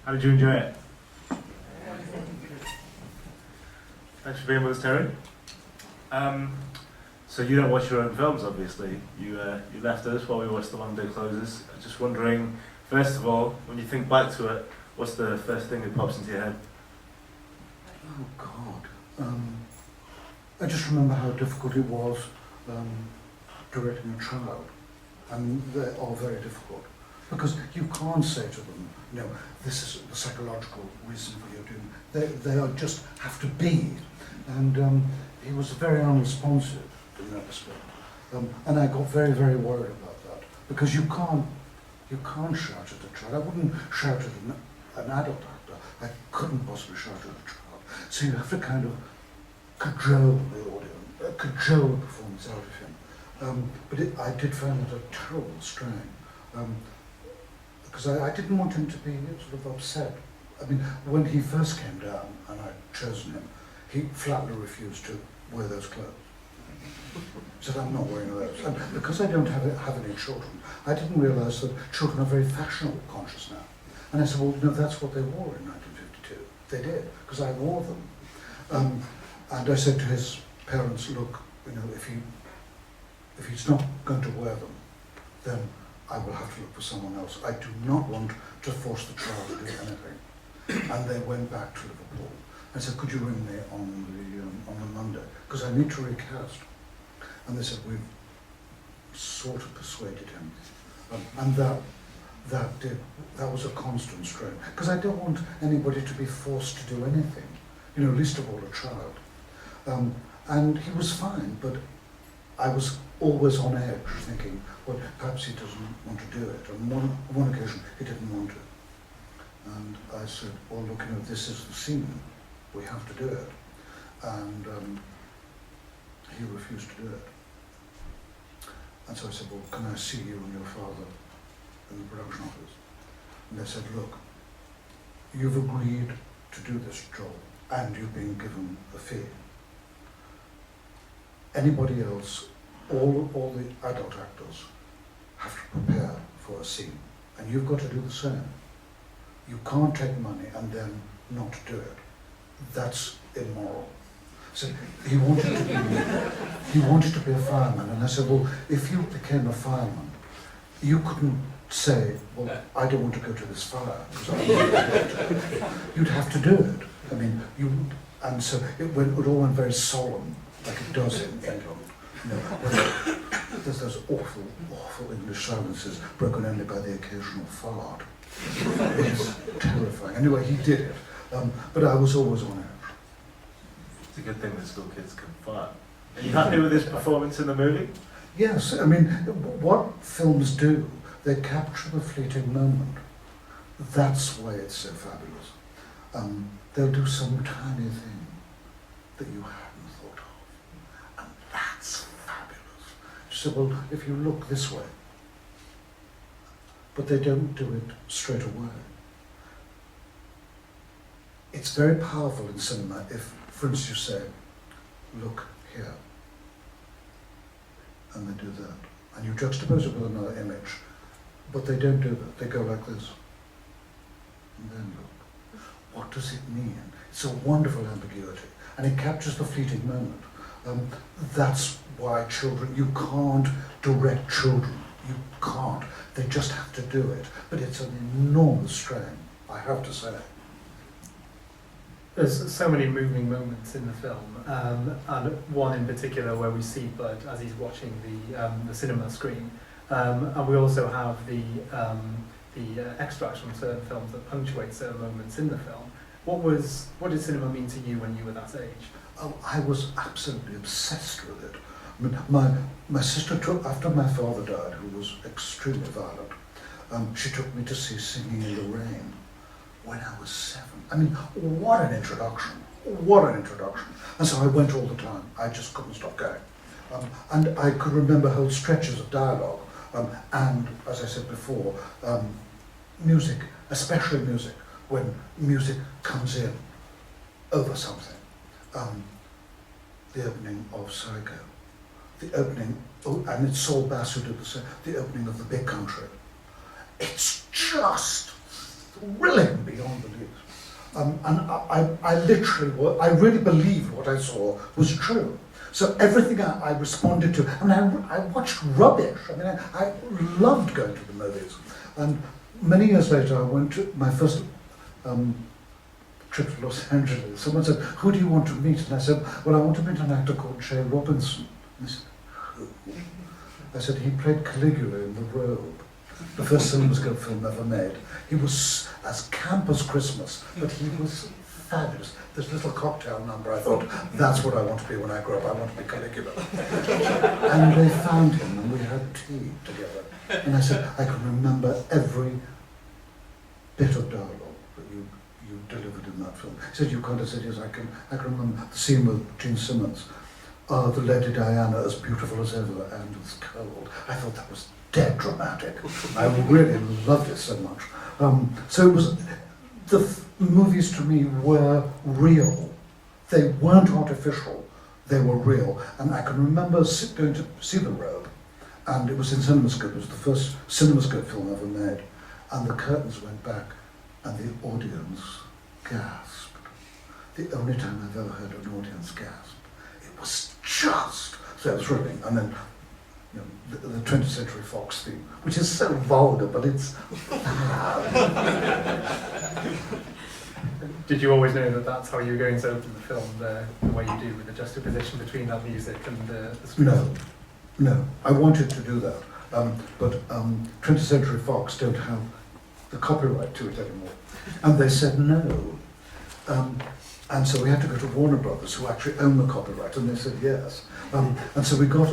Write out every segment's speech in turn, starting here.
How did you enjoy it? Thanks for being with us, Terry. So you don't watch your own films, obviously. You left us while we watched The Long Day Closes. I'm just wondering, first of all, when you think back to it, what's the first thing that pops into your head? Oh God. I just remember how difficult it was directing a child. And they are very difficult. Because you can't say to them, you know, this is the psychological reason for your doing. They are just have to be. And he was very unresponsive in that respect. And I got very, very worried about that. Because you can't shout at a child. I wouldn't shout at an adult actor. I couldn't possibly shout at a child. So you have to kind of cajole the audience, cajole the performance out of him. But I did find it a terrible strain. Because I didn't want him to be sort of upset. I mean, when he first came down and I'd chosen him, he flatly refused to wear those clothes. He said, I'm not wearing those. And because I don't have any children, I didn't realise that children are very fashionable conscious now. And I said, well, no, that's what they wore in 1952. They did, because I wore them. And I said to his parents, look, you know, if he's not going to wear them, then I will have to look for someone else. I do not want to force the child to do anything. And they went back to Liverpool. I said, could you ring me on the Monday? Because I need to recast. And they said, we've sort of persuaded him. And that was a constant strain. Because I don't want anybody to be forced to do anything. You know, least of all a child. And he was fine, but I was always on edge, thinking, well, perhaps he doesn't want to do it. And on one occasion, he didn't want to. And I said, well, look, you know, this is the scene. We have to do it. And he refused to do it. And so I said, well, can I see you and your father in the production office? And they said, look, you've agreed to do this job and you've been given a fee. Anybody else, all the adult actors have to prepare for a scene, and you've got to do the same. You can't take money and then not do it. That's immoral. So he wanted to be a fireman, and I said, well, if you became a fireman, you couldn't say, well, I don't want to go to this fire, because I don't want to do it. You'd have to do it. I mean, and so it all went very solemn, like it does in England. You know, there's those awful, awful English silences, broken only by the occasional fart. It's terrifying. Anyway, he did it, but I was always on edge. It's a good thing that school kids can fart. Are you happy with his performance in the movie? Yes, I mean, what films do, they capture the fleeting moment. That's why it's so fabulous. They'll do some tiny thing that you hadn't thought of. And that's fabulous. So, well, if you look this way, but they don't do it straight away. It's very powerful in cinema if, for instance, you say, look here, and they do that. And you juxtapose it with another image, but they don't do that. They go like this, and then look. What does it mean? It's a wonderful ambiguity, and it captures the fleeting moment. That's why children, you can't direct children. You can't. They just have to do it. But it's an enormous strain, I have to say. There's so many moving moments in the film, and one in particular where we see Bud as he's watching the cinema screen, and we also have the extracts from certain films that punctuate certain moments in the film. What did cinema mean to you when you were that age? Oh, I was absolutely obsessed with it. I mean, my sister took, after my father died, who was extremely violent, she took me to see Singing in the Rain when I was 7. I mean, what an introduction. What an introduction. And so I went all the time. I just couldn't stop going. And I could remember whole stretches of dialogue. And, as I said before, music, especially music, when music comes in over something. The opening of Psycho, the opening, and it's Saul Bass who did the opening of The Big Country. It's just thrilling beyond belief. And I really believed what I saw was true. So everything I responded to, I mean, I watched rubbish. I mean, I loved going to the movies. And many years later, I went to my first trip to Los Angeles. Someone said, "Who do you want to meet?" And I said, "Well, I want to meet an actor called Jay Robinson." And they said, "Who?" I said, "He played Caligula in The Robe, the first CinemaScope film ever made. He was as camp as Christmas, but he was fabulous. This little cocktail number, I thought, that's what I want to be when I grow up. I want to be Caligula." And they found him, and we had tea together. And I said, "I can remember every bit of dialogue that you delivered in that film." He said, "You can't?" I said, "Yes, I can remember the scene with Gene Simmons. The Lady Diana, as beautiful as ever and as cold." I thought that was dead dramatic. I really loved it so much. So it was, movies to me were real. They weren't artificial, they were real. And I can remember going to see The Robe, and it was in CinemaScope. It was the first CinemaScope film ever made. And the curtains went back, and the audience gasped. The only time I've ever heard an audience gasp. It was just so thrilling. And then, you know, the 20th Century Fox theme, which is so vulgar, but it's Did you always know that that's how you were going to open the film, the way you do, with the juxtaposition between that music and the screen? No. I wanted to do that, but 20th Century Fox don't have the copyright to it anymore, and they said no. And so we had to go to Warner Brothers, who actually own the copyright, and they said yes. And so we got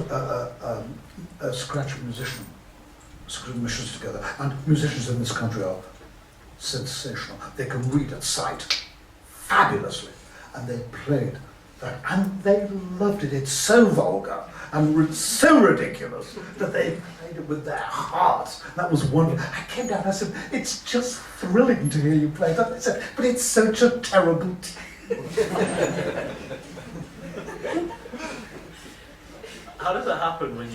a scratch musicians together, and musicians in this country are sensational. They can read at sight fabulously, and they played that, and they loved it. It's so vulgar and so ridiculous that they played it with their hearts. That was wonderful. I came down and I said, "It's just thrilling to hear you play that." They said, "But it's such a terrible How does that happen when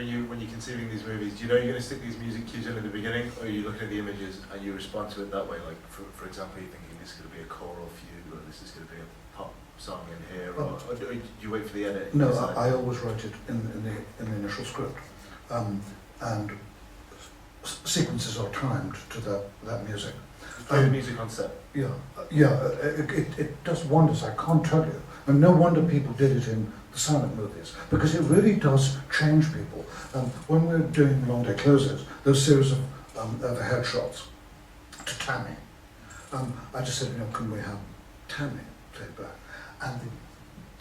you're conceiving these movies? Do you know you're going to stick these music cues in at the beginning, or are you looking at the images and you respond to it that way? Like, for example, you're thinking this is going to be a choral fugue, or this is going to be a pop song in here, or do you wait for the edit? No, I always write it in the initial script, and sequences are timed to that music. Play the music on set. Yeah, it does wonders. I can't tell you, and no wonder people did it in the silent movies, because it really does change people. When we were doing Long Day Closes, those series of overhead shots to Tammy, I just said, "Can we have Tammy played back?" And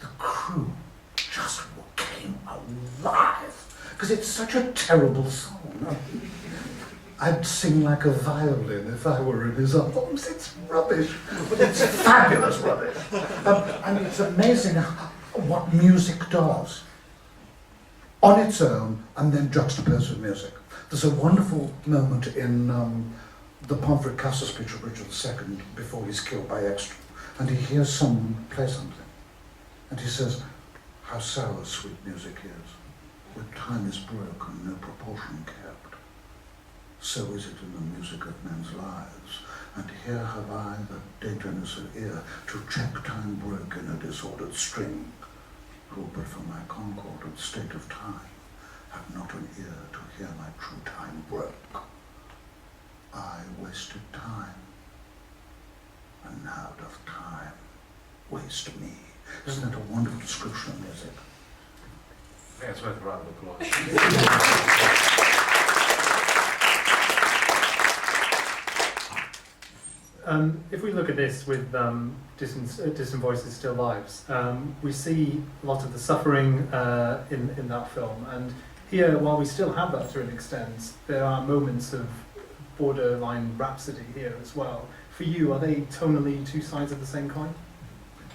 the crew just came alive, because it's such a terrible song. I'd sing like a violin if I were in his arms. It's rubbish, but it's fabulous rubbish. And it's amazing what music does on its own and then juxtaposed with music. There's a wonderful moment in the Pomfret Castle speech of Richard II before he's killed by Extra, and he hears someone play something, and he says, "How sour sweet music is, when time is broken, no proportion kept. So is it in the music of men's lives, and here have I the daintiness of ear to check time broke in a disordered string, who but for my concordant state of time have not an ear to hear my true time broke. I wasted time, and now doth time waste me." Isn't that a wonderful description of music? I think it's worth a round of applause. If we look at this with Distant Voices, Still Lives, we see a lot of the suffering in that film, and here, while we still have that to an extent, there are moments of borderline rhapsody here as well. For you, are they tonally two sides of the same coin?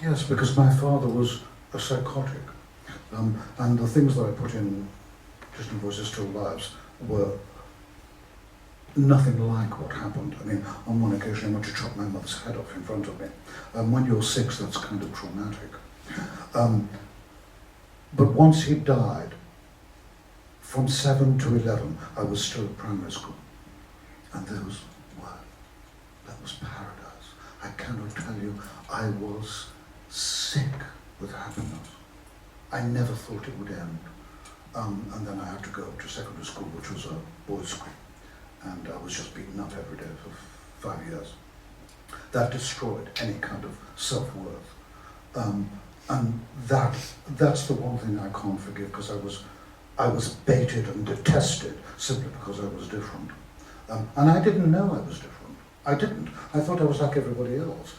Yes, because my father was a psychotic, and the things that I put in Distant Voices, Still Lives were nothing like what happened. I mean, on one occasion I went to chop my mother's head off in front of me. When you're 6, that's kind of traumatic. But once he died, from 7 to 11, I was still at primary school. And those were that was paradise. I cannot tell you, I was sick with happiness. I never thought it would end. And then I had to go to secondary school, which was a boys' school. And I was just beaten up every day for 5 years. That destroyed any kind of self-worth. And that's the one thing I can't forgive, because I was baited and detested simply because I was different. And I didn't know I was different. I didn't. I thought I was like everybody else.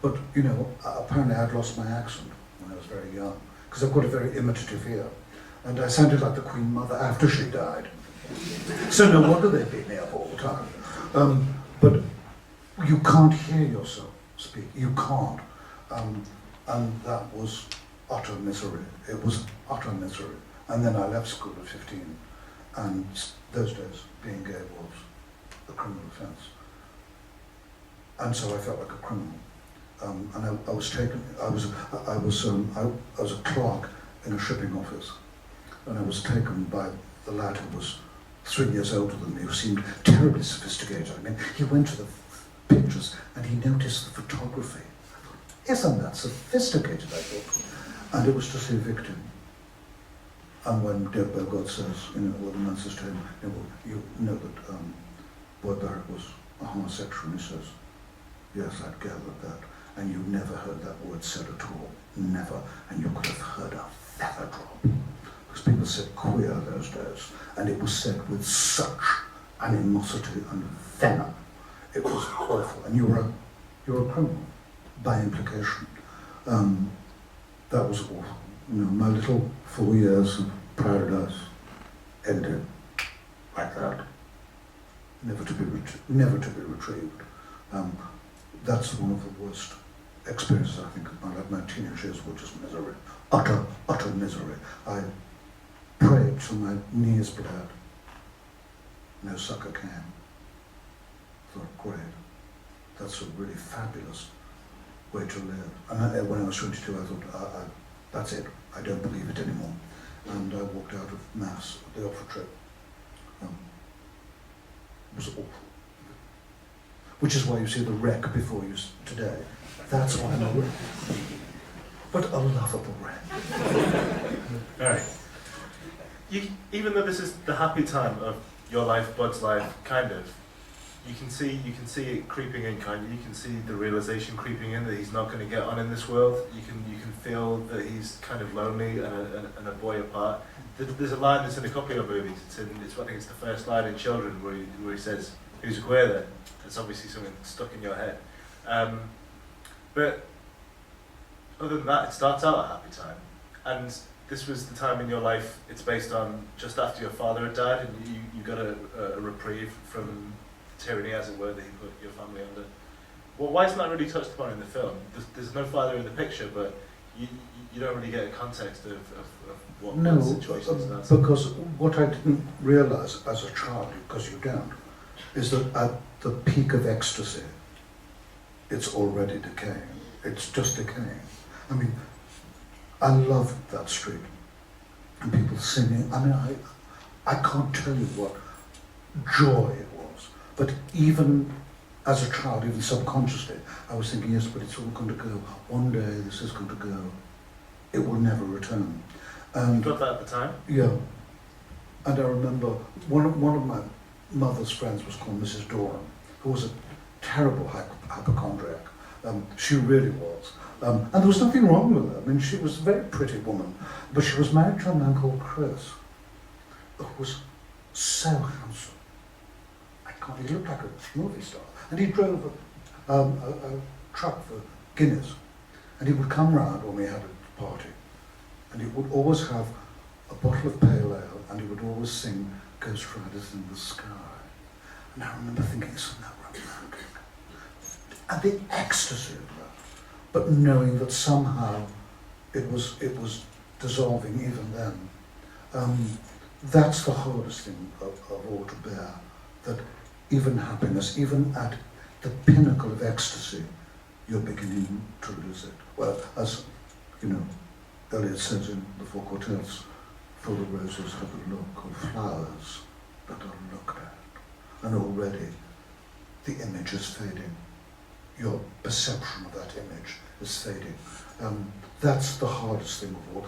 But, you know, apparently I'd lost my accent when I was very young, because I've got a very imitative ear. And I sounded like the Queen Mother after she died. So no wonder they beat me up all the time. But you can't hear yourself speak. You can't. And that was utter misery. It was utter misery. And then I left school at 15. And those days, being gay was a criminal offence. And so I felt like a criminal. And I was taken. I was a clerk in a shipping office, and I was taken by the lad who was 3 years older than me, who seemed terribly sophisticated. I mean, he went to the pictures and he noticed the photography. Isn't that sophisticated, I thought. And it was to see a victim. And when Dirk Bogarde says, you know, well, the man says to him, you know that Boy Barrett was a homosexual, and he says, yes, I'd gathered that. And you never heard that word said at all. Never. And you could have heard a feather drop. Because people said queer those days. And it was said with such animosity and venom. It was awful. And you were a criminal, by implication. That was awful. You know, my little 4 years of paradise ended like that. Never to be retrieved. That's one of the worst experiences, I think, of my life. My teenage years were just misery. Utter misery. I prayed till my knees bled. No succor came. Thought, great. That's a really fabulous way to live. And when I was 22, I thought, that's it. I don't believe it anymore. And I walked out of Mass at the offer trip. It was awful. Which is why you see the wreck before you today. That's why I'm a wreck. But a lovable wreck. Alright. Even though this is the happy time of your life, Bud's life, kind of, you can see it creeping in, kind of. You can see the realization creeping in that he's not going to get on in this world. You can feel that he's kind of lonely and a boy apart. There's a line that's in a couple of movies. I think it's the first line in Children where he says, "Who's a queer then?" It's obviously something stuck in your head. But other than that, it starts out a happy time. And this was the time in your life it's based on just after your father had died, and you got a reprieve from tyranny, as it were, that he put your family under. Well, why isn't that really touched upon in the film? There's no father in the picture, but you don't really get a context of what the situation is. Because what I didn't realise as a child, because you don't, is that at the peak of ecstasy, it's already decaying. It's just decaying. I mean, I loved that street. And people singing. I mean, I can't tell you what joy it was. But even as a child, even subconsciously, I was thinking, yes, but it's all going to go. One day this is going to go. It will never return. And you got that at the time? Yeah. And I remember one of my mother's friends was called Mrs. Doran, who was a terrible hypochondriac. She really was. And there was nothing wrong with her. I mean, she was a very pretty woman, but she was married to a man called Chris, who was so handsome. He looked like a movie star. And he drove a truck for Guinness. And he would come round when we had a party. And he would always have a bottle of pale ale, and he would always sing Ghost Riders in the Sky. And I remember thinking, isn't that romantic? And the ecstasy of that. But knowing that somehow it was dissolving even then. That's the hardest thing of all to bear. That even happiness, even at the pinnacle of ecstasy, you're beginning to lose it. Well, as you know, Eliot says in the Four Quartets, for the roses have a look of flowers that are looked at. And already the image is fading. Your perception of that image is fading. That's the hardest thing of all.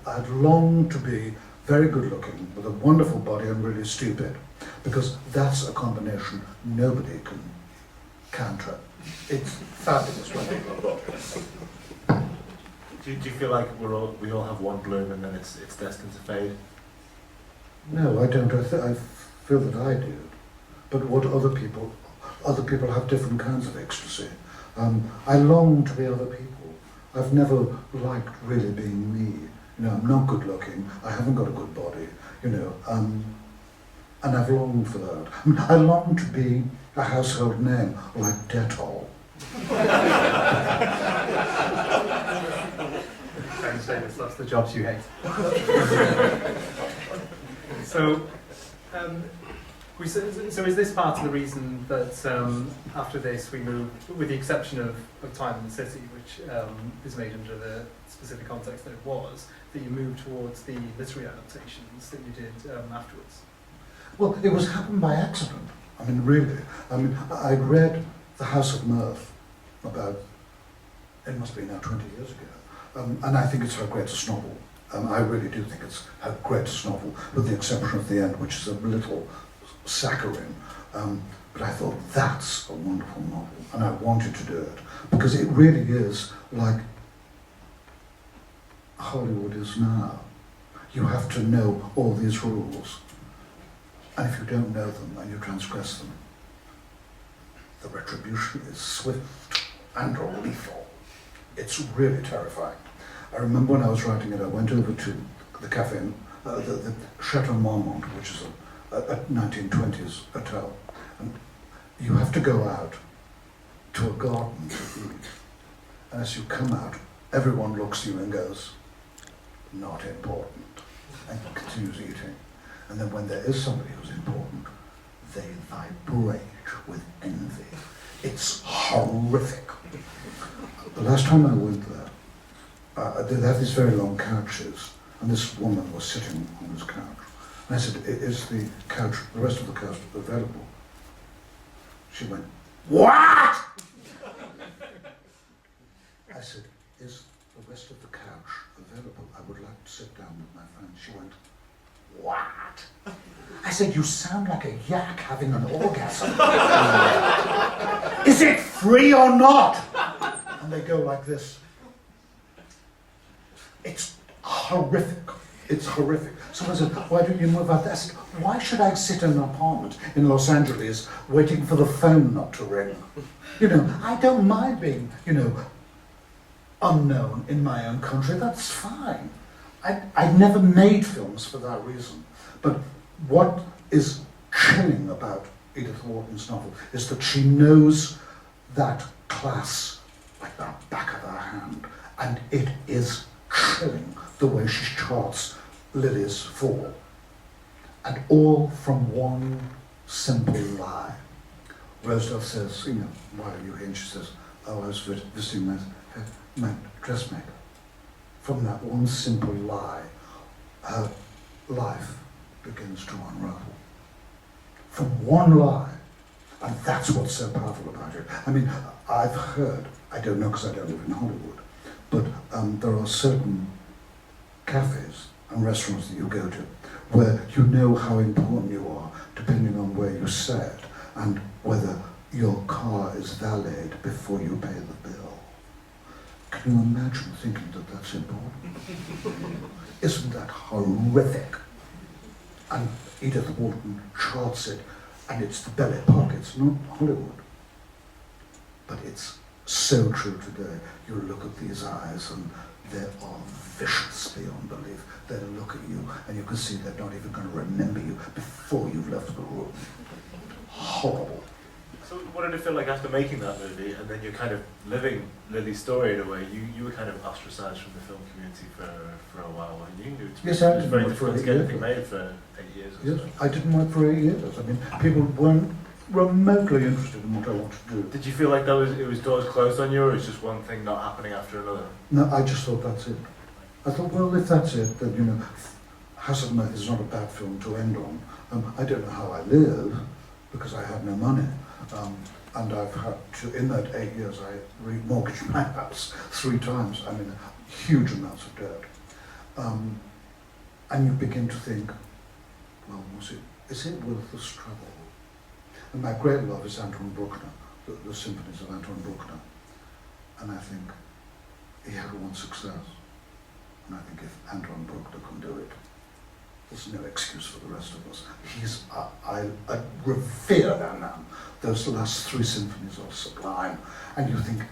I'd long to be very good looking, with a wonderful body and really stupid, because that's a combination nobody can counter. It's fabulous. Do you feel like we all have one bloom and then it's destined to fade? No, I don't. I feel that I do. But what other people have different kinds of ecstasy. I long to be other people. I've never liked really being me. You know, I'm not good looking. I haven't got a good body. You know, and I've longed for that. I mean, I long to be a household name like Dettol. Terence Davies, that's the jobs you hate. So is this part of the reason that after this we move, with the exception of Time in the City, which is made under the specific context that it was, that you moved towards the literary adaptations that you did afterwards? Well, it was happened by accident. I mean, really. I mean, I'd read The House of Mirth about, it must be now 20 years ago, and I think it's her greatest novel. I really do think it's her greatest novel, with the exception of the end, which is a little saccharine. But I thought, that's a wonderful novel, and I wanted to do it, because it really is like Hollywood is now. You have to know all these rules, and if you don't know them and you transgress them, the retribution is swift and lethal. It's really terrifying. I remember when I was writing it, I went over to the cafe, the Chateau Marmont, which is a 1920s hotel, and you have to go out to a garden to eat. And as you come out, everyone looks at you and goes, not important, and continues eating. And then when there is somebody who's important, they vibrate with envy. It's horrific. The last time I went there, they have these very long couches, and this woman was sitting on this couch. And I said, is the couch, the rest of the couch available? She went, what? I said, is the rest of the couch available? I would like to sit down with my friend. She went, what? I said, you sound like a yak having an orgasm. Is it free or not? And they go like this. It's horrific. It's horrific. Someone said, why don't you move out there? I said, why should I sit in an apartment in Los Angeles waiting for the phone not to ring? You know, I don't mind being, you know, unknown in my own country. That's fine. I never made films for that reason. But what is chilling about Edith Wharton's novel is that she knows that class like the back of her hand, and it is chilling the way she charts Lily's fall. And all from one simple lie. Rosedale says, you know, why are you here? And she says, oh, I was visiting my dressmaker. From that one simple lie, her life begins to unravel. From one lie. And that's what's so powerful about it. I mean, I've heard, I don't know because I don't live in Hollywood, but there are certain cafes and restaurants that you go to where you know how important you are depending on where you sit and whether your car is valeted before you pay the bill. Can you imagine thinking that that's important? Isn't that horrific? And Edith Wharton charts it, and it's the belly pockets, not Hollywood. But it's so true today. You look at these eyes and they are vicious beyond belief. They look at you and you can see they're not even going to remember you before you've left the room. Horrible. So what did it feel like after making that movie, and then you're kind of living Lily's story in a way? You were kind of ostracized from the film community for a while, weren't you? Yes, I It was did very work for difficult to 8 get years. anything made for 8 years or Yes, so. I didn't work for 8 years. I mean, people weren't remotely interested in what I wanted to do. Did you feel like it was doors closed on you, or was just one thing not happening after another? No, I just thought that's it. I thought, well, if that's it, then, you know, House of Mirth is not a bad film to end on. I don't know how I live, because I have no money. And I've had to, in that 8 years, I remortgaged my house 3 times. I mean, huge amounts of debt. And you begin to think, well, is it worth the struggle? And my great love is Anton Bruckner, the symphonies of Anton Bruckner. And I think he had one success. And I think if Anton Bruckner can do it, there's no excuse for the rest of us. I revere that man. Those last 3 symphonies are sublime. And you think,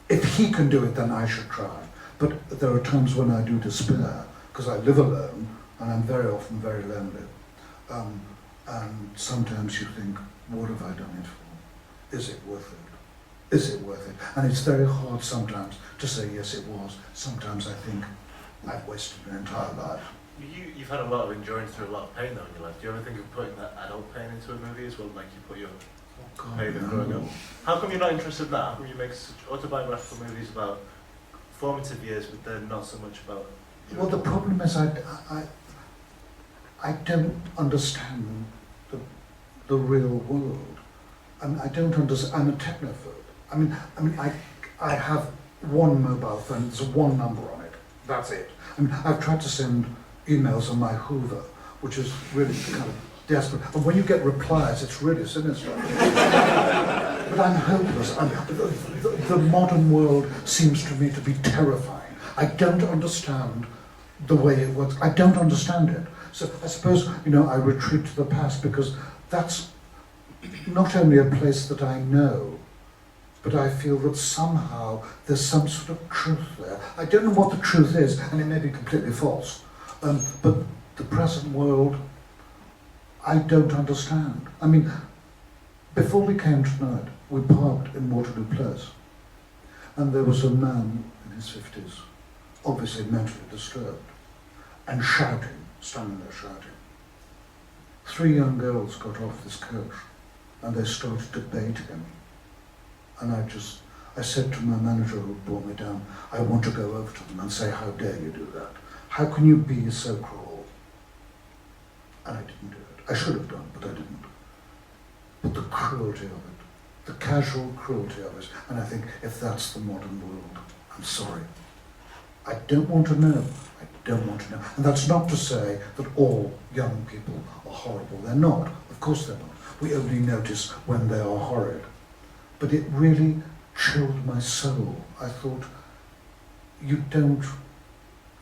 if he can do it, then I should try. But there are times when I do despair, because I live alone, and I'm very often very lonely. And sometimes you think, what have I done it for? Is it worth it? Is it worth it? And it's very hard sometimes to say, yes, it was. Sometimes I think, I've wasted an entire life. You've had a lot of endurance through a lot of pain though in your life. Do you ever think of putting that adult pain into a movie as well, like you put your pain of growing up? How come you're not interested in that? How come you make such autobiographical movies about formative years, but then not so much about... Well, the problem is I don't understand the real world. I don't understand. I'm a technophobe. I have one mobile phone. There's one number on it. That's it. I've tried to send emails on my Hoover, which is really kind of desperate. And when you get replies, it's really sinister. But I'm hopeless. The modern world seems to me to be terrifying. I don't understand the way it works. I don't understand it. So I suppose, I retreat to the past because that's not only a place that I know, but I feel that somehow there's some sort of truth there. I don't know what the truth is, and it may be completely false. But the present world, I don't understand. Before we came tonight, we parked in Waterloo Place, and there was a man in his 50s, obviously mentally disturbed, and shouting, standing there shouting. 3 young girls got off this coach, and they started debating him. And I said to my manager who brought me down, I want to go over to them and say, how dare you do that? How can you be so cruel? And I didn't do it. I should have done, but I didn't. But the cruelty of it, the casual cruelty of it, and I think if that's the modern world, I'm sorry. I don't want to know. I don't want to know. And that's not to say that all young people are horrible. They're not. Of course they're not. We only notice when they are horrid. But it really chilled my soul. I thought, you don't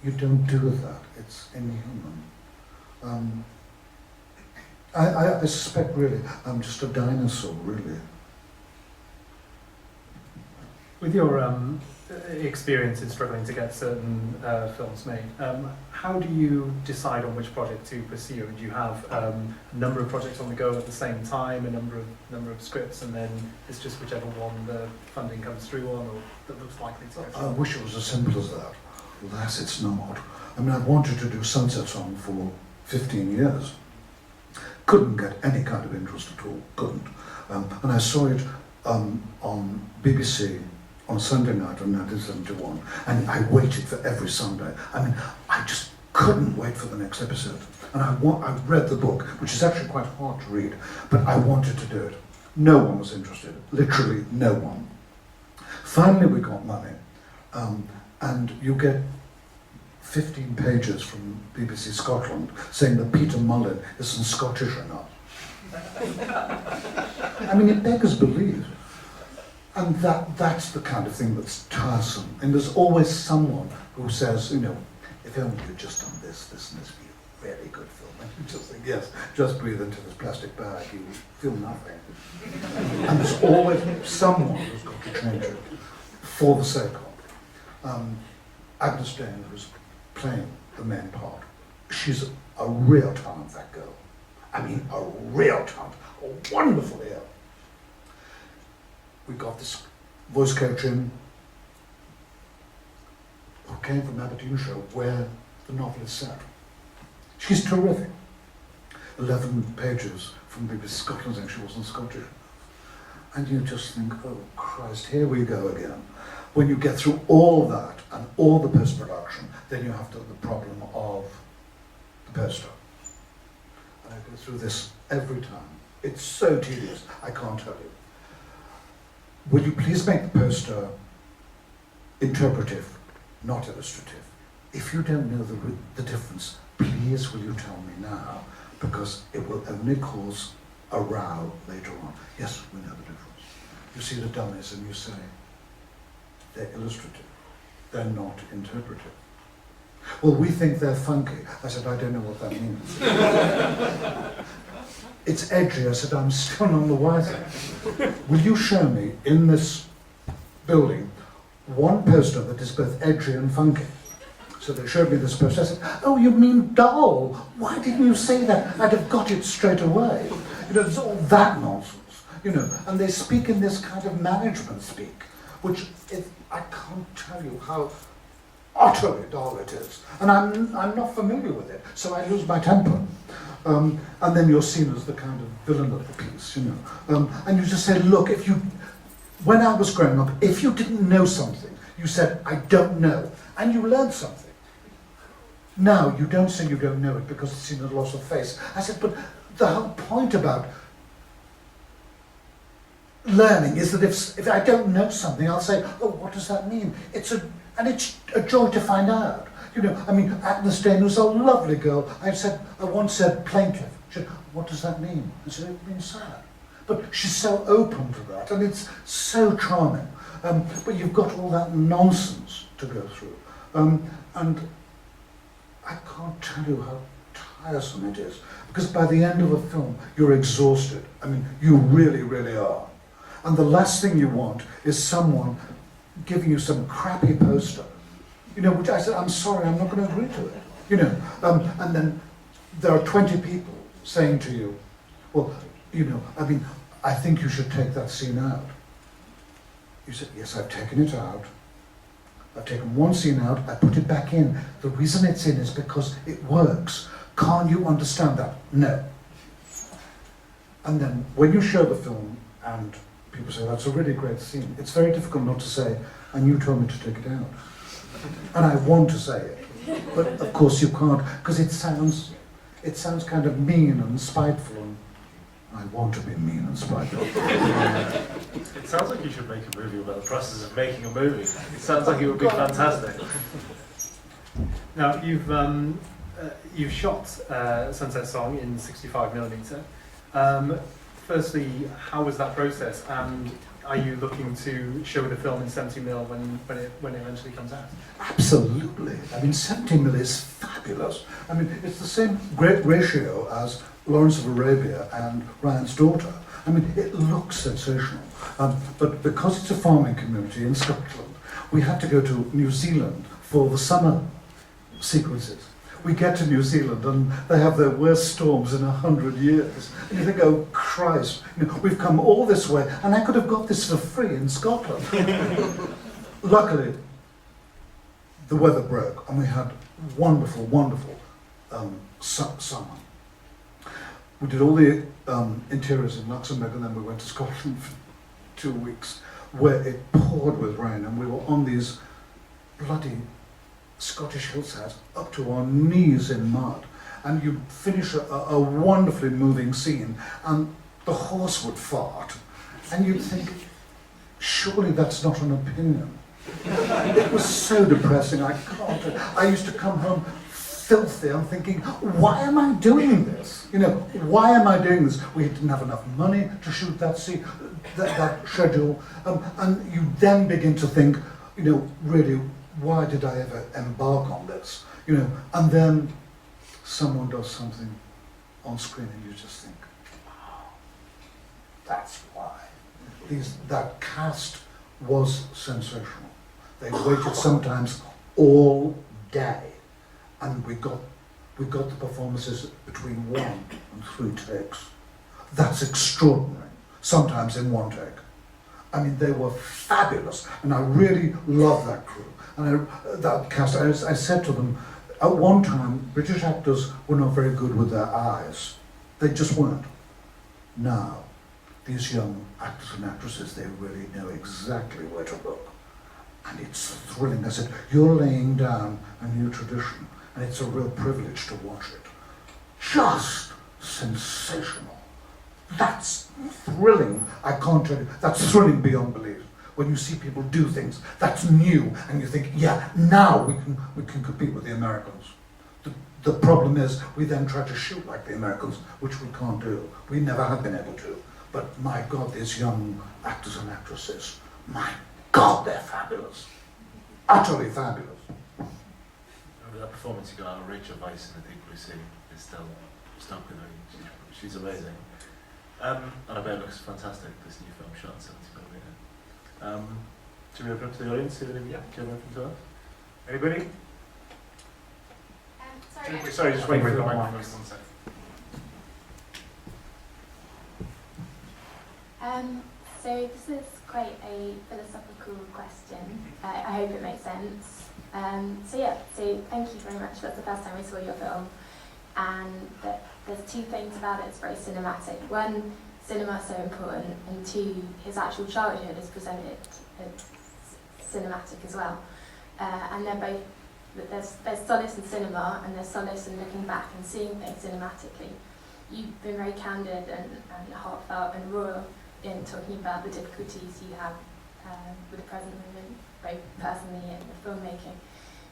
do that. It's inhuman. I suspect really I'm just a dinosaur, really. With your experience in struggling to get certain films made, how do you decide on which project to pursue? Do you have a number of projects on the go at the same time, a number of scripts, and then it's just whichever one the funding comes through on, or that looks likely to? I wish it was as simple as that. Alas, it's not. I've wanted to do Sunset Song for 15 years. Couldn't get any kind of interest at all. Couldn't. And I saw it on BBC on Sunday night in 1971, and I waited for every Sunday. I just couldn't wait for the next episode. And I read the book, which is actually quite hard to read, but I wanted to do it. No one was interested, literally no one. Finally we got money, and you get 15 pages from BBC Scotland saying that Peter Mullin isn't Scottish enough. It beggars belief. And that's the kind of thing that's tiresome. And there's always someone who says, if only you'd just done this, and this would be a really good film. And you just think, yes, just breathe into this plastic bag, you feel nothing. And there's always someone who's got to change it for the sake of. Agnes Dane, who's playing the main part, she's a real talent, that girl. A real talent, a wonderful ear. We got this voice coach in who came from Aberdeenshire, where the novel is set. She's terrific. 11 pages from BBC Scotland saying she wasn't Scottish. And you just think, oh Christ, here we go again. When you get through all that and all the post-production, then you have the problem of the poster. And I go through this every time. It's so tedious, I can't tell you. Will you please make the poster interpretive, not illustrative? If you don't know the difference, please will you tell me now, because it will only cause a row later on. Yes, we know the difference. You see the dummies and you say, they're illustrative, they're not interpretive. Well, we think they're funky. I said, I don't know what that means. It's edgy. I said, I'm still none the wiser. Will you show me in this building one poster that is both edgy and funky? So they showed me this poster. I said, oh, you mean dull? Why didn't you say that? I'd have got it straight away. You know, there's all that nonsense, you know. And they speak in this kind of management speak, which I can't tell you how utterly dull it is. And I'm not familiar with it, so I lose my temper. And then you're seen as the kind of villain of the piece, you know. And you just say, look, when I was growing up, if you didn't know something, you said, I don't know, and you learned something. Now, you don't say you don't know it because it's seen a loss of face. I said, but the whole point about learning is that if I don't know something, I'll say, oh, what does that mean? It's a joy to find out. You know, I mean, Agnes Dane was a lovely girl. I once said plaintive. She said, what does that mean? I said, it means sad. But she's so open to that, and it's so charming. But you've got all that nonsense to go through. And I can't tell you how tiresome it is, because by the end of a film, you're exhausted. I mean, you really, really are. And the last thing you want is someone giving you some crappy poster, you know, which I said, I'm sorry, I'm not going to agree to it, you know. And then there are 20 people saying to you, well, you know, I mean, I think you should take that scene out. You said, yes, I've taken it out. I've taken one scene out, I put it back in. The reason it's in is because it works. Can't you understand that? No. And then when you show the film and people say, that's a really great scene, it's very difficult not to say, and you told me to take it out. And I want to say it, but of course you can't, because it sounds kind of mean and spiteful, and I want to be mean and spiteful. It sounds like you should make a movie about the process of making a movie. It sounds like it would be fantastic. Now, you've shot Sunset Song in 65mm. Firstly, how was that process, and are you looking to show the film in 70mm when it eventually comes out? Absolutely. I mean, 70mm is fabulous. I mean, it's the same great ratio as Lawrence of Arabia and Ryan's Daughter. I mean, it looks sensational. But because it's a farming community in Scotland, we had to go to New Zealand for the summer sequences. We get to New Zealand and they have their worst storms in 100 years. And you think, oh Christ, you know, we've come all this way and I could have got this for free in Scotland. Luckily, the weather broke and we had wonderful, wonderful summer. We did all the interiors in Luxembourg and then we went to Scotland for 2 weeks where it poured with rain and we were on these bloody Scottish hillsides up to our knees in mud, and you finish a wonderfully moving scene and the horse would fart and you'd think, surely that's not an opinion. It was so depressing. I used to come home filthy. I'm thinking, why am I doing this? You know, why am I doing this? We didn't have enough money to shoot that scene, that schedule, and you then begin to think, you know, really, why did I ever embark on this? You know, and then someone does something on screen and you just think, wow, that's why. That cast was sensational. They waited sometimes all day, and we got the performances between 1 and 3 takes. That's extraordinary, sometimes in 1 take. I mean, they were fabulous, and I really love that crew. And that cast, I said to them, at one time, British actors were not very good with their eyes. They just weren't. Now, these young actors and actresses, they really know exactly where to look. And it's thrilling. I said, you're laying down a new tradition, and it's a real privilege to watch it. Just sensational. That's thrilling. I can't tell you. That's thrilling beyond belief. When you see people do things that's new, and you think, yeah, now we can compete with the Americans. The problem is we then try to shoot like the Americans, which we can't do. We never have been able to. But my God, these young actors and actresses, my God, they're fabulous. Utterly fabulous. That performance you got out of Rachel Weisz in The Deep Blue Sea is still stuck with me. She's amazing. And I bet it looks fantastic, this new film shot in 70mm. Should we open up to the audience, see if anybody can anything to us? Anybody? Sorry, just wait for the microphone. 1 second. So this is quite a philosophical question. I hope it makes sense. So thank you very much. That's the first time we saw your film. And there's two things about it. It's very cinematic. One, cinema is so important, and two, his actual childhood is presented as cinematic as well. And they're both, there's solace in cinema, and there's solace in looking back and seeing things cinematically. You've been very candid and heartfelt and raw in talking about the difficulties you have with the present moment, both personally and the filmmaking.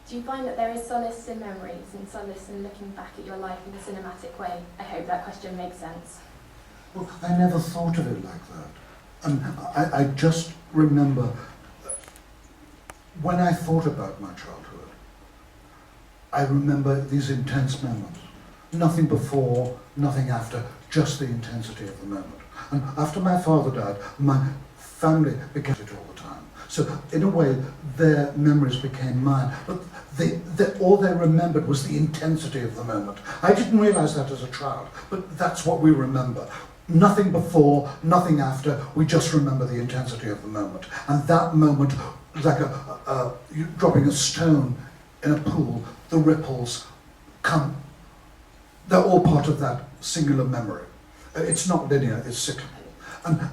Do you find that there is solace in memories and solace in looking back at your life in a cinematic way? I hope that question makes sense. Well, I never thought of it like that. I just remember when I thought about my childhood, I remember these intense moments. Nothing before, nothing after, just the intensity of the moment. And after my father died, my family became it all the time. So in a way, their memories became mine. But all they remembered was the intensity of the moment. I didn't realise that as a child, but that's what we remember. Nothing before, nothing after, we just remember the intensity of the moment. And that moment, like you dropping a stone in a pool, the ripples come. They're all part of that singular memory. It's not linear, it's cyclical. And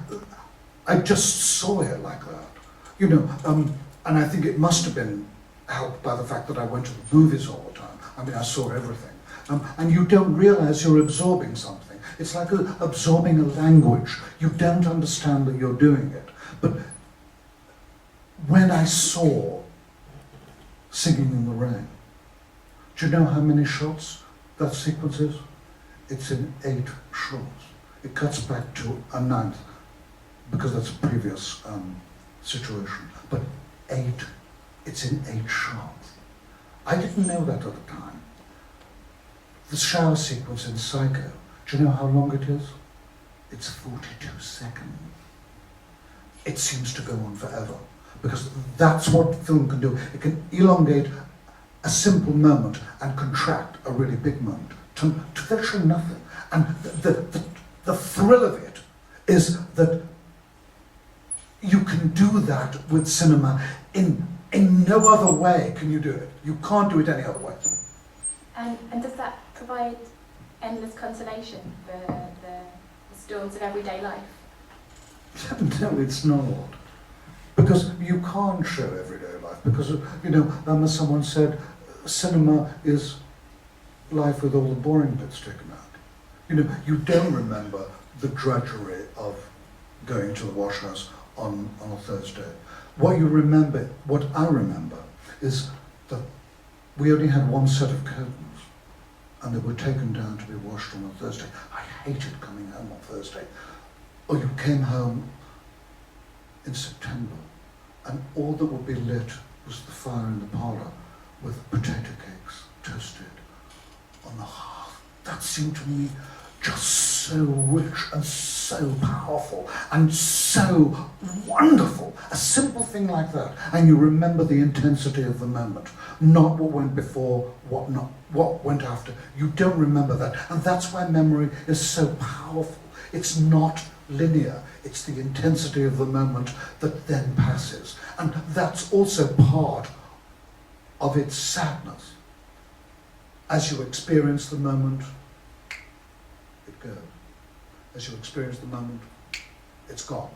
I just saw it like that. You know, and I think it must have been helped by the fact that I went to the movies all the time. I mean, I saw everything. And you don't realise you're absorbing something. It's like absorbing a language. You don't understand that you're doing it. But when I saw Singing in the Rain, do you know how many shots that sequence is? It's in 8 shots. It cuts back to a 9th, because that's a previous situation. But 8, it's in 8 shots. I didn't know that at the time. The shower sequence in Psycho, do you know how long it is? It's 42 seconds. It seems to go on forever, because that's what film can do. It can elongate a simple moment and contract a really big moment to virtually nothing. And the thrill of it is that you can do that with cinema. In no other way can you do it. You can't do it any other way. And does that provide endless consolation for the storms of everyday life? No, it's not. Because you can't show everyday life. Because, you know, as someone said, cinema is life with all the boring bits taken out. You know, you don't remember the drudgery of going to the wash house on a Thursday. What I remember, is that we only had one set of curtains, and they were taken down to be washed on a Thursday. I hated coming home on Thursday. Or you came home in September, and all that would be lit was the fire in the parlour with potato cakes toasted on the hearth. That seemed to me just so rich and so powerful and so wonderful. A simple thing like that, and you remember the intensity of the moment, not what went before, what went after. You don't remember that, and that's why memory is so powerful. It's not linear. It's the intensity of the moment that then passes, and that's also part of its sadness. As you experience the moment, it goes. As you experience the moment, it's gone.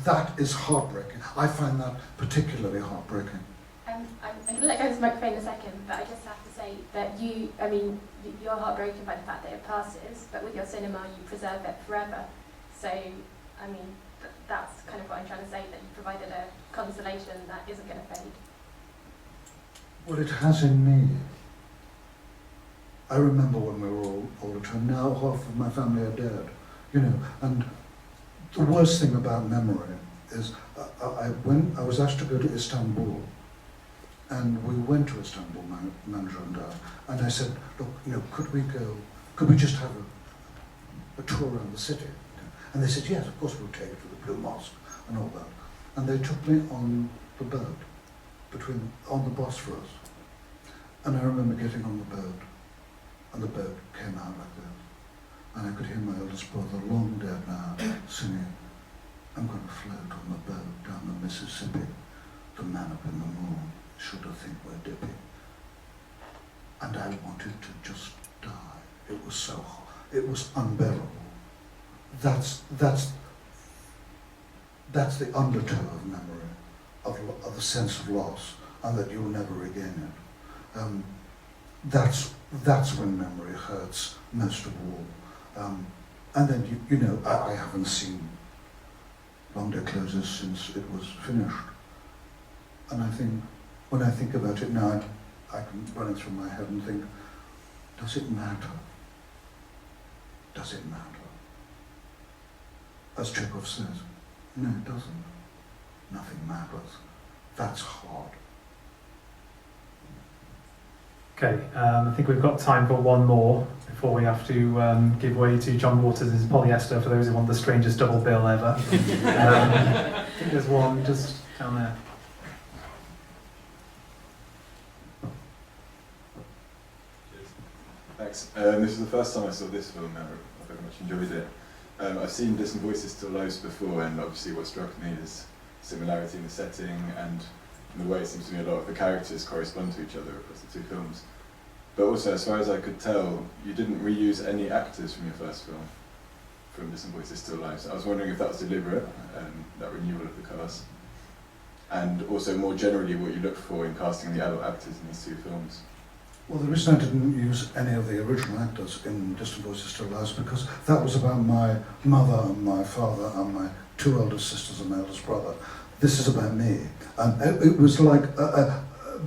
That is heartbreaking. I find that particularly heartbreaking. I'm going to let go of this microphone in a second, but I just have to say that you're heartbroken by the fact that it passes, but with your cinema you preserve it forever. So, that's kind of what I'm trying to say, that you provided a consolation that isn't going to fade. Well, it has in me. I remember when we were all older, and now half of my family are dead, and the worst thing about memory is I was asked to go to Istanbul, and we went to Istanbul, my manager and I said, look, could we just have a tour around the city? And they said, yes, of course we'll take you to the Blue Mosque and all that. And they took me on the boat, on the Bosphorus. And I remember getting on the boat, and the boat came out like this. And I could hear my eldest brother, long dead now, singing, I'm going to float on the boat down the Mississippi. The man up in the moon should have think we're dipping. And I wanted to just die. It was so hot. It was unbearable. That's the undertow of memory, of the sense of loss, and that you'll never regain it. That's when memory hurts most of all. And then I haven't seen Long Day Closes since it was finished. And I think, when I think about it now, I can run it through my head and think, does it matter? Does it matter? As Chekhov says, no, it doesn't. Nothing matters. That's hard. Okay, I think we've got time for one more before we have to give way to John Waters' Polyester for those who want the strangest double bill ever. I think there's one just down there. Thanks. This is the first time I saw this film. I very much enjoyed it. I've seen Distant Voices Still Lives before, and obviously what struck me is similarity in the setting and in the way it seems to me a lot of the characters correspond to each other across the two films. But also, as far as I could tell, you didn't reuse any actors from your first film, from Distant Voices Still Lives. I was wondering if that was deliberate, that renewal of the cast. And also, more generally, what you looked for in casting the adult actors in these two films. Well, the reason I didn't use any of the original actors in Distant Voices Still Lives because that was about my mother and my father and my two eldest sisters and my eldest brother. This is about me. And it was like,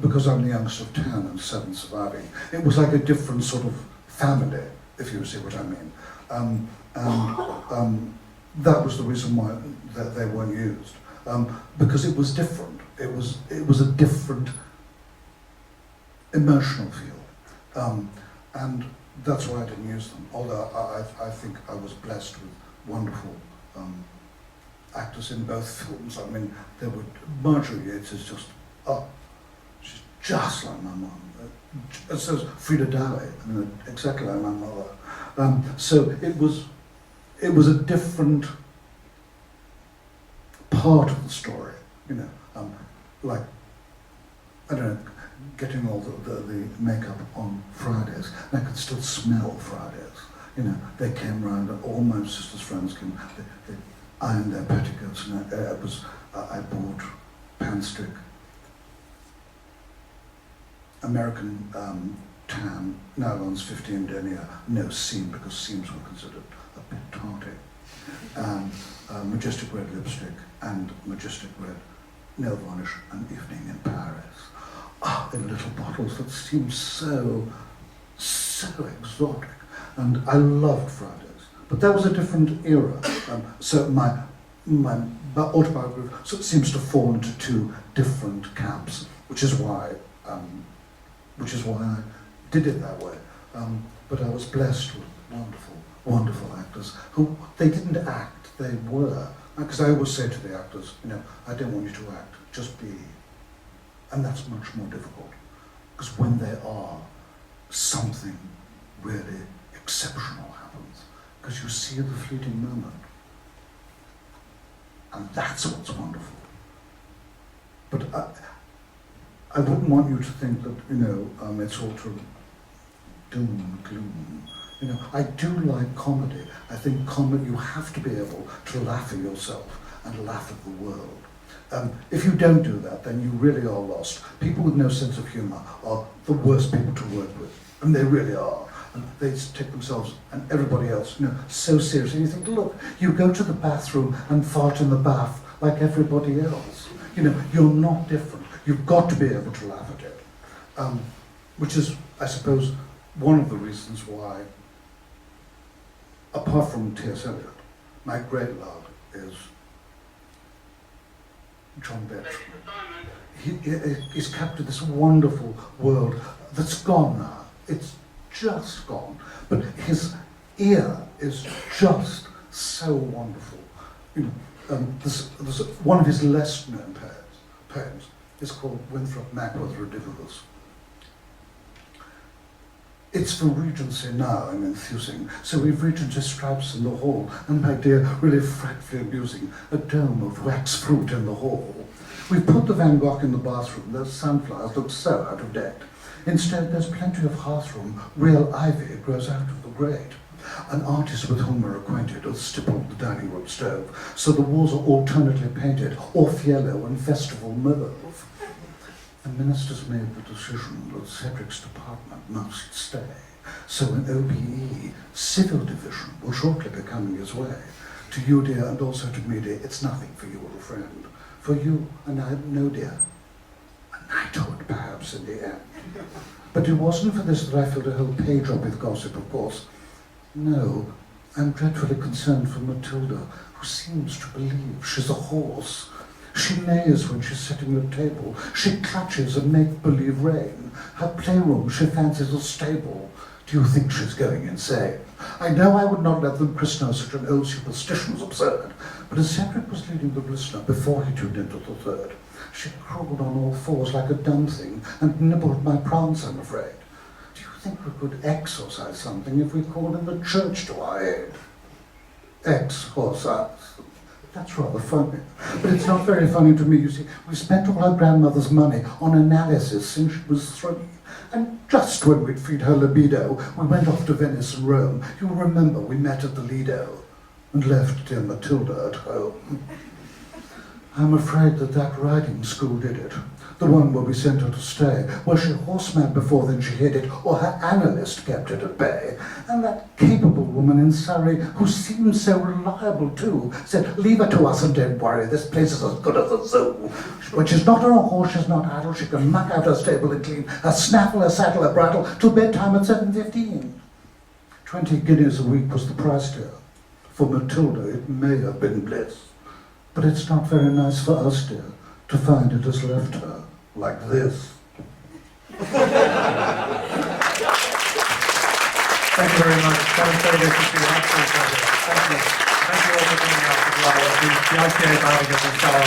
because I'm the youngest of 10 and 7 surviving, it was like a different sort of family, if you see what I mean. That was the reason why that they weren't used. Because it was different. It was a different emotional feel, and that's why I didn't use them. Although I think I was blessed with wonderful actors in both films. I mean, there were Marjorie Yates is just she's just like my mum. So is Frida Dali, I mean, exactly like my mother. So it was a different part of the story, like I don't know. Getting all the makeup on Fridays, and I could still smell Fridays. They came round, all my sister's friends came, they ironed their petticoats, and I bought Panstick, American tan, nylons 15 denier, no seam, because seams were considered a bit tarty, majestic red lipstick, and majestic red nail varnish, and Evening in Paris. In little bottles that seemed so exotic, and I loved Fridays. But that was a different era. So my autobiography seems to fall into two different camps, which is why I did it that way. But I was blessed with wonderful actors who they didn't act; they were. Because I always say to the actors, I don't want you to act, just be. And that's much more difficult, because when they are, something really exceptional happens, because you see the fleeting moment. And that's what's wonderful. But I wouldn't want you to think that, it's all to doom and gloom. I do like comedy. I think comedy, you have to be able to laugh at yourself and laugh at the world. If you don't do that, then you really are lost. People with no sense of humour are the worst people to work with, and they really are. And they take themselves and everybody else, so seriously. You think, look, you go to the bathroom and fart in the bath like everybody else. You're not different. You've got to be able to laugh at it. Which is, I suppose, one of the reasons why, apart from T.S. Eliot, my great love is John Betjeman. He's captured this wonderful world that's gone now. It's just gone. But his ear is just so wonderful. There's one of his less known poems is called Winthrop Mackworth Redivivus. It's for Regency now, I'm enthusing. So we've Regency stripes in the hall, and my dear, really frightfully amusing, a dome of wax fruit in the hall. We've put the Van Gogh in the bathroom, those sunflowers look so out of date. Instead, there's plenty of hearthroom, real ivy grows out of the grate. An artist with whom we're acquainted has stippled the dining room stove, so the walls are alternately painted, off yellow and festival mauve. The minister's made the decision that Cedric's department must stay, so an OBE, civil division, will shortly be coming his way. To you, dear, and also to me, dear, it's nothing for you, little friend. For you, and I know, dear, a knighthood, perhaps, in the end. But it wasn't for this that I filled a whole page up with gossip, of course. No, I'm dreadfully concerned for Matilda, who seems to believe she's a horse. She neighs when she's sitting at table. She clutches a make-believe rein. Her playroom she fancies a stable. Do you think she's going insane? I know I would not let them christen her, such an old superstition's absurd. But as Cedric was leading the listener before he tuned into the third, she crawled on all fours like a dumb thing and nibbled my prance, I'm afraid. Do you think we could exorcise something if we called in the church to our aid? Exorcise. That's rather funny. But it's not very funny to me, you see. We spent all her grandmother's money on analysis since she was 3. And just when we'd feed her libido, we went off to Venice and Rome. You'll remember we met at the Lido and left dear Matilda at home. I'm afraid that riding school did it. The one where we sent her to stay. Was she horseman before then she hid it, or her analyst kept it at bay? And that capable woman in Surrey, who seemed so reliable too, said, leave her to us and don't worry, this place is as good as a zoo. When she's not on a horse, she's not idle, she can muck out her stable and clean, her snaffle, her saddle, her bridle, till bedtime at 7:15. 20 guineas a week was the price, dear. For Matilda, it may have been bliss. But it's not very nice for us, dear, to find it has left her like this. Thank you very much. Terence Davies, it's been an absolute pleasure. Thank you. Thank you all for coming out as well. The ICA Badlands and Star